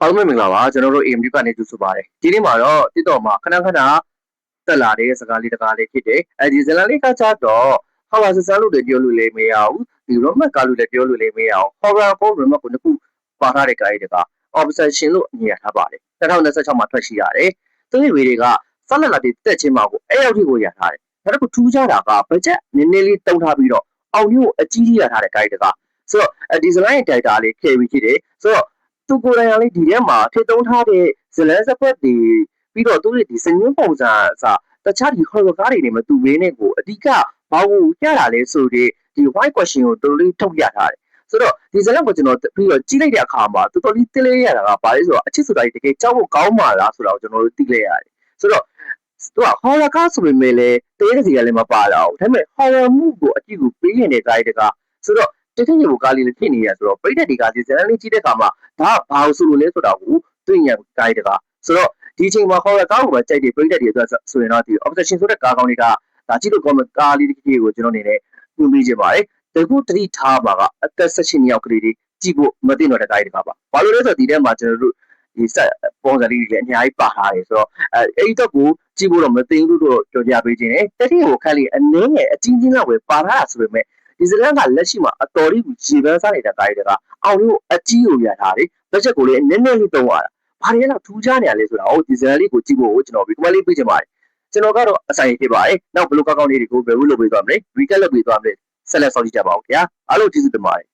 အားလုံးပဲမင်္ဂလာပါကျွန်တော်တို့ AMD ကနေကြိုဆိုပါတယ်ဒီနေ့မှာတော့ TikTok မှာခဏတက်လာတဲ့စကားလေးတစ်ကားလေးဖြစ်တယ်အဲဒီဇလန်လေးကကြတော့ horror စစလို့ပြောလို့လည်းမရဘူးဒီ romance ကားလို့လည်းပြောလို့လည်းမရအောင် horror ပုံ romance ကိုတစ်ခုပါထားတဲ့ကားလေးတကား obsession လို့အမည်ရထားပါတယ်2026မှာထွက်ရှိရတယ်သူ့ရဲ့ video ကဆက်လက်လာတဲ့တက်ချင်းမှာကိုအဲ့ရောက်ထိကိုရထားတယ်နောက်တစ်ခုထူးခြားတာက budget နည်းနည်းလေးတုံးထားပြီးတော့အောင်မျိုးအကြီးကြီးရထားတဲ့ကားလေးတကားဆိုတော့ဒီဇလန်ရဲ့ character လေး carry ဖြစ်တယ်ဆိုတော့သူကိုယ်တိုင်ကလေးဒီထဲမှာထည့်သုံးထားတဲ့ဇလန်စပတ်တွေပြီးတော့သူ့ရဲ့ဒီစညင်းပုံစံအစားတခြားဒီ horror ကားတွေနဲ့မတူဘဲနဲ့ကိုအဓိကဘာကိုကြတာလဲဆိုတဲ့ဒီ white question ကိုတော်တော်လေးထုတ်ပြထားတယ်ဆိုတော့ဒီဇလန်ကိုကျွန်တော်ပြီးတော့ကြီးလိုက်တဲ့အခါမှာတော်တော်လေးသိလဲရတာကဘာလဲဆိုတော့အချစ်ဆိုတာတကယ်ကြောက်ဖို့ကောင်းမှာလားဆိုတာကိုကျွန်တော်တို့သိလဲရတယ်ဆိုတော့သူက horror ကားဆိုပေမဲ့လည်းတရေစီကလည်းမပါတော့ဘူးဒါပေမဲ့ horror မှုကိုအကြည့်ကိုပေးနေတဲ့ကားတကားဆိုတော့တကယ်ကိုကားလေးဖြစ်နေရဆိုတော့ပိတ်တဲ့ဒီကားဒီဇလန်လေးကြီးတဲ့အခါမှာဒါဘာလို့ဆိုလို့လဲဆိုတာကိုသိဉာဏ်ကားတကားဆိုတော့ဒီအချိန်မှာ horror ကားကိုပဲကြိုက်တဲ့ပိတ်တဲ့တွေအတွက်ဆိုရင်တော့ဒီ obsession ဆိုတဲ့ကားကောင်းလေးကဒါကြည့်လို့ comment ကားလေးတစ်ခုကိုကျွန်တော်အနေနဲ့ညွှန်ပေးချင်ပါတယ်တကူတတိထားပါကအသက်16နှစ်ယောက်ကလေးတွေကြည့်ဖို့မသိတော့တဲ့ကားတကားပါဘာလို့လဲဆိုတော့ဒီထဲမှာကျွန်တော်တို့ဒီဆက်ပုံစံလေးတွေလည်းအများကြီးပါထားတယ်ဆိုတော့အဲ့တော့ကိုကြည့်ဖို့တော့မသိဘူးလို့ပြောပြပေးခြင်းတယ်တတိကိုခန့်လေးအနည်းငယ်အချင်းချင်းလောက်ပဲပါထားတာဆိုပေမဲ့ဒီဇလန်ကလက်ရှိမှာအတော်လေးကိုရေပန်းစားနေတဲ့ကားတကားအောင်လို့အကြီးကိုရထားတယ်ဘတ်ဂျက်ကိုလည်းနည်းနည်းလေးသုံးရတာဘာတွေလဲတော့ထူးခြားနေရလဲဆိုတာဟိုဒီဇလန်လေးကိုကြည့်ဖို့ကျွန်တော်ဒီကမလေးပေးချင်ပါတယ်ကျွန်တော်ကတော့အဆိုင်ဖြစ်ပါတယ်နောက်ဘယ်လိုကောင်းကောင်းလေးတွေကိုဘယ်လိုလုပ်ပေးသွားမလဲ recap လုပ်ပေးသွားမလဲဆက်လက်ဆောင်ကြည့်ကြပါဦးခင်ဗျာအားလုံးကျေးဇူးတင်ပါတယ်